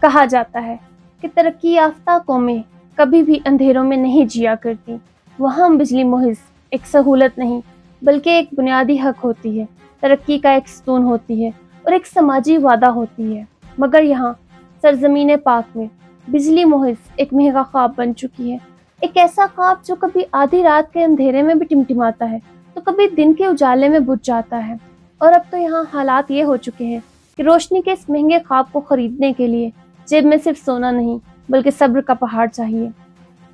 کہا جاتا ہے کہ ترقی یافتہ قومیں کبھی بھی اندھیروں میں نہیں جیا کرتی۔ وہاں بجلی محض ایک سہولت نہیں بلکہ ایک بنیادی حق ہوتی ہے، ترقی کا ایک ستون ہوتی ہے اور ایک سماجی وعدہ ہوتی ہے۔ مگر یہاں سرزمین پاک میں بجلی محض ایک مہنگا خواب بن چکی ہے، ایک ایسا خواب جو کبھی آدھی رات کے اندھیرے میں بھی ٹمٹماتا ہے تو کبھی دن کے اجالے میں بجھ جاتا ہے۔ اور اب تو یہاں حالات یہ ہو چکے ہیں کہ روشنی کے اس مہنگے خواب کو خریدنے کے لیے جیب میں صرف سونا نہیں بلکہ صبر کا پہاڑ چاہیے۔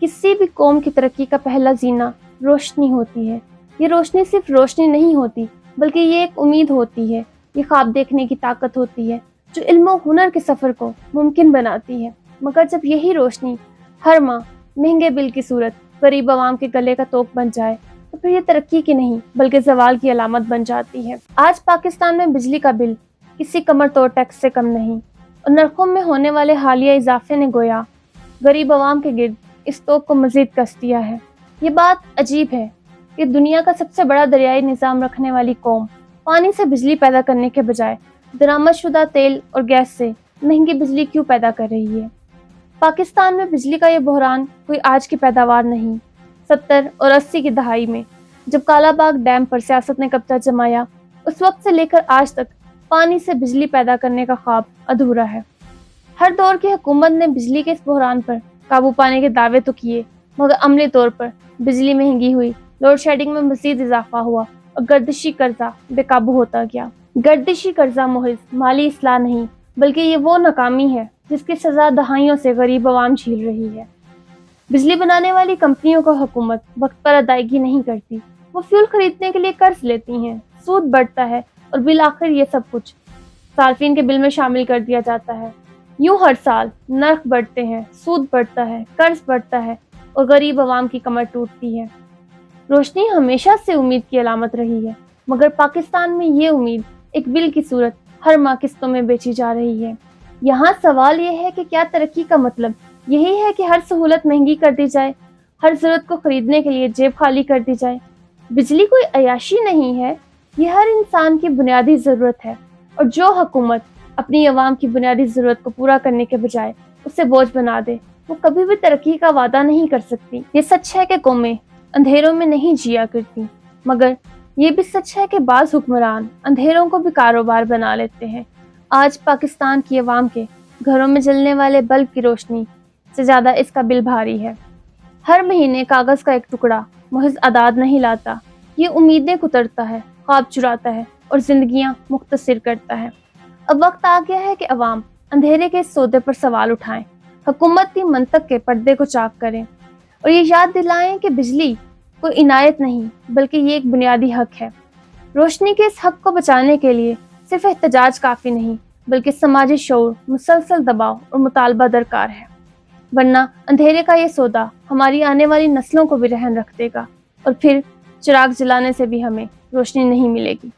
کسی بھی قوم کی ترقی کا پہلا زینہ روشنی ہوتی ہے۔ یہ روشنی صرف روشنی نہیں ہوتی بلکہ یہ ایک امید ہوتی ہے، یہ خواب دیکھنے کی طاقت ہوتی ہے جو علم و ہنر کے سفر کو ممکن بناتی ہے۔ مگر جب یہی روشنی ہر ماہ مہنگے بل کی صورت غریب عوام کے گلے کا توق بن جائے تو پھر یہ ترقی کی نہیں بلکہ زوال کی علامت بن جاتی ہے۔ آج پاکستان میں بجلی کا بل کسی کمر توڑ ٹیکس سے کم نہیں، اور نرخوں میں ہونے والے حالیہ اضافے نے گویا غریب عوام کے گرد اس توق کو مزید کس دیا ہے۔ یہ بات عجیب ہے کہ دنیا کا سب سے بڑا دریائی نظام رکھنے والی قوم پانی سے بجلی پیدا کرنے کے بجائے درآمد شدہ تیل اور گیس سے مہنگی بجلی کیوں پیدا کر رہی ہے؟ پاکستان میں بجلی کا یہ بحران کوئی آج کی پیداوار نہیں۔ 70 اور 80 کی دہائی میں جب کالا باغ ڈیم پر سیاست نے قبضہ جمایا، اس وقت سے لے کر آج تک پانی سے بجلی پیدا کرنے کا خواب ادھورا ہے۔ ہر دور کی حکومت نے بجلی کے اس بحران پر قابو پانے کے دعوے تو کیے، مگر عملی طور پر بجلی مہنگی ہوئی، لوڈ شیڈنگ میں مزید اضافہ ہوا اور گردشی قرضہ بے قابو ہوتا گیا۔ گردشی قرضہ محض مالی اصلاح نہیں بلکہ یہ وہ ناکامی ہے جس کی سزا دہائیوں سے غریب عوام جھیل رہی ہے۔ بجلی بنانے والی کمپنیوں کو حکومت وقت پر ادائیگی نہیں کرتی، وہ فیول خریدنے کے لیے قرض لیتی ہیں، سود بڑھتا ہے اور بالآخر یہ سب کچھ صارفین کے بل میں شامل کر دیا جاتا ہے۔ یوں ہر سال نرخ بڑھتے ہیں، سود بڑھتا ہے، قرض بڑھتا ہے اور غریب عوام کی کمر ٹوٹتی ہے۔ روشنی ہمیشہ سے امید کی علامت رہی ہے، مگر پاکستان میں یہ امید ایک بل کی صورت ہر ماہ قسطوں میں بیچی جا رہی ہے۔ یہاں سوال یہ ہے کہ کیا ترقی کا مطلب یہی ہے کہ ہر سہولت مہنگی کر دی جائے، ہر ضرورت کو خریدنے کے لیے جیب خالی کر دی جائے؟ بجلی کوئی عیاشی نہیں ہے، یہ ہر انسان کی بنیادی ضرورت ہے، اور جو حکومت اپنی عوام کی بنیادی ضرورت کو پورا کرنے کے بجائے اسے بوجھ بنا دے وہ کبھی بھی ترقی کا وعدہ نہیں کر سکتی۔ یہ سچ ہے کہ قومیں اندھیروں میں نہیں جیا کرتی، مگر یہ بھی سچ ہے کہ بعض حکمران اندھیروں کو بھی کاروبار بنا لیتے ہیں۔ آج پاکستان کی عوام کے گھروں میں جلنے والے بلب کی روشنی سے زیادہ اس کا بل بھاری ہے۔ ہر مہینے کاغذ کا ایک ٹکڑا محض اعداد نہیں لاتا، یہ امیدیں کترتا ہے، خواب چراتا ہے اور زندگیاں مختصر کرتا ہے۔ اب وقت آ گیا ہے کہ عوام اندھیرے کے اس سودے پر سوال اٹھائیں، حکومت کی منطق کے پردے کو چاک کریں اور یہ یاد دلائیں کہ بجلی کوئی عنایت نہیں بلکہ یہ ایک بنیادی حق ہے۔ روشنی کے اس حق کو بچانے کے لیے صرف احتجاج کافی نہیں بلکہ سماجی شعور، مسلسل دباؤ اور مطالبہ درکار ہے، ورنہ اندھیرے کا یہ سودا ہماری آنے والی نسلوں کو بھی رہن رکھ دے گا اور پھر چراغ جلانے سے بھی ہمیں روشنی نہیں ملے گی۔